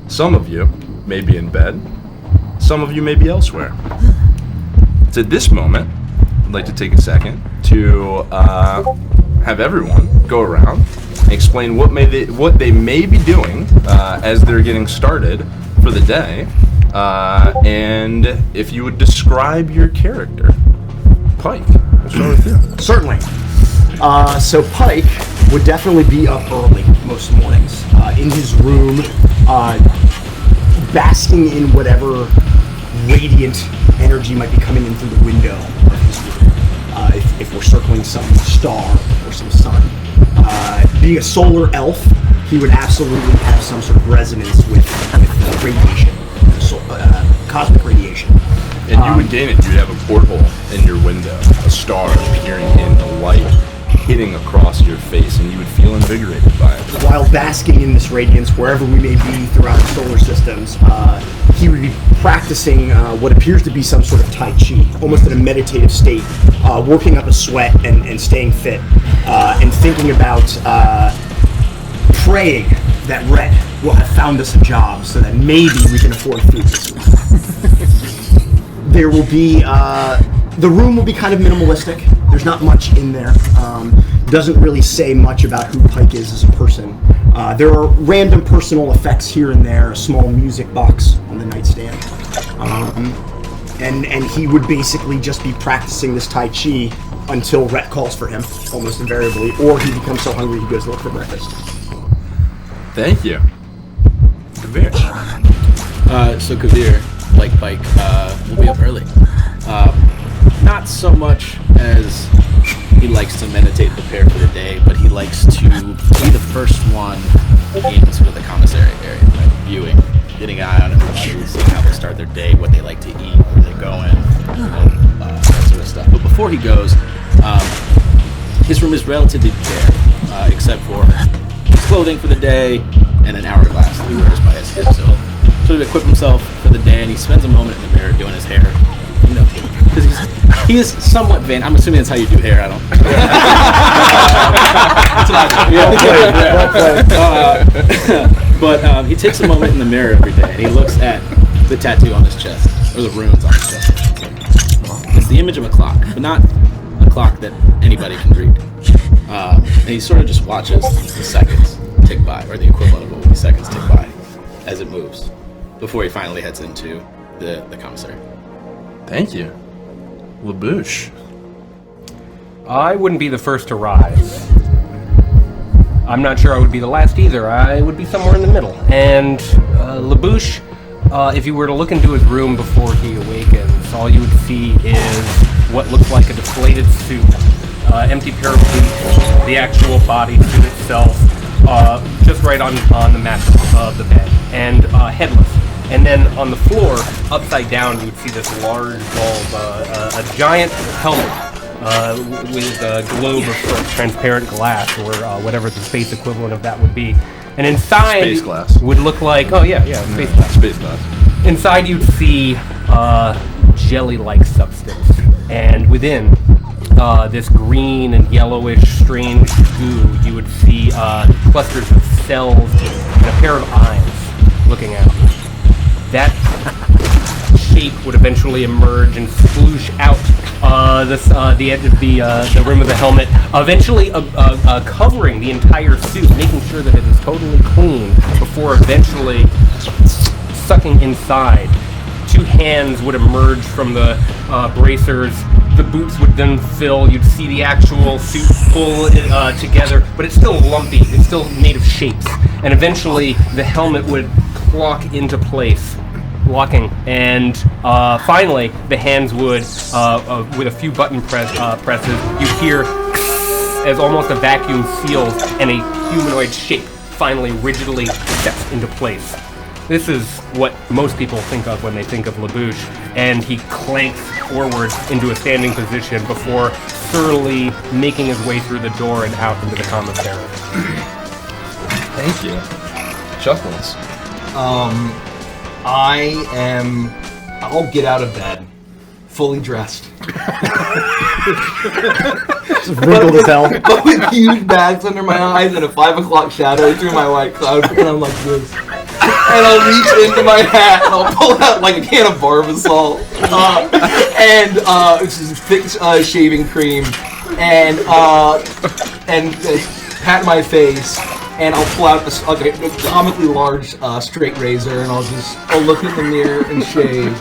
Some of you may be in bed. Some of you may be elsewhere. So at this moment, I'd like to take a second to have everyone go around and explain what they may be doing as they're getting started for the day, and if you would describe your character. Pike, we'll start with you. Certainly. So Pike would definitely be up early most mornings, in his room, basking in whatever radiant energy might be coming in through the window of his room, if we're circling some star or some sun. Being a solar elf, he would absolutely have some sort of resonance with radiation, cosmic radiation. And you would gain it. You'd have a porthole in your window, a star peering in, the light hitting across your face, and you would feel invigorated by it. While basking in this radiance, wherever we may be throughout the solar systems, he would be practicing what appears to be some sort of tai chi, almost in a meditative state, working up a sweat and staying fit, and thinking about praying that Red will have found us a job so that maybe we can afford food this week. There will be, the room will be kind of minimalistic. There's not much in there. Doesn't really say much about who Pike is as a person. There are random personal effects here and there, a small music box on the nightstand. And he would basically just be practicing this Tai Chi until Rhett calls for him, almost invariably, or he becomes so hungry he goes to look for breakfast. Thank you. Kavir. So Kavir, like Pike, will be up early. Not so much as he likes to meditate and prepare for the day, but he likes to be the first one into the commissary area, right? Viewing, getting an eye on everybody, seeing how they start their day, what they like to eat, where they're going, that sort of stuff. But before he goes, his room is relatively bare, except for his clothing for the day and an hourglass that he wears by his hip. So he'll sort of equip himself for the day, and he spends a moment in the mirror doing his hair. You know, because he is somewhat vain. I'm assuming that's how you do hair. I don't. But he takes a moment in the mirror every day, and he looks at the tattoo on his chest, or the runes on his chest. It's the image of a clock, but not a clock that anybody can read. And he sort of just watches the seconds tick by, or the equivalent of what would be seconds tick by, as it moves, before he finally heads into the commissary. Thank you. Labouche. I wouldn't be the first to rise. I'm not sure I would be the last either. I would be somewhere in the middle. And Labouche, if you were to look into his room before he awakens, all you would see is what looks like a deflated suit, empty pair of boots, the actual body suit itself, just right on the mattress of the bed, and headless. And then on the floor, upside down, you would see this large bulb, a giant helmet with a globe of sort of transparent glass, or whatever the space equivalent of that would be. And inside Space glass. would look like, space glass. Space glass. Inside you'd see jelly-like substance, and within this green and yellowish strange goo, you would see clusters of cells and a pair of eyes looking out. That shape would eventually emerge and sploosh out the edge of the rim of the helmet, eventually covering the entire suit, making sure that it is totally clean before eventually sucking inside. Two hands would emerge from the bracers. The boots would then fill. You'd see the actual suit pull together, but it's still lumpy. It's still made of shapes. And eventually, the helmet would clock into place, locking. And finally, the hands would, with a few button presses, you'd hear as almost a vacuum seals, and a humanoid shape finally rigidly steps into place. This is what most people think of when they think of Labouche, and he clanks forward into a standing position before thoroughly making his way through the door and out into the commissary. Thank you. Chuckles. I'll get out of bed, fully dressed. Just wrinkled as hell. But with huge bags under my eyes and a 5 o'clock shadow through my white cloud, and I'm like this. and I'll reach into my hat and I'll pull out like a can of Barbasol and it's just thick shaving cream and pat my face. And I'll pull out a comically large straight razor, and I'll look in the mirror and shave.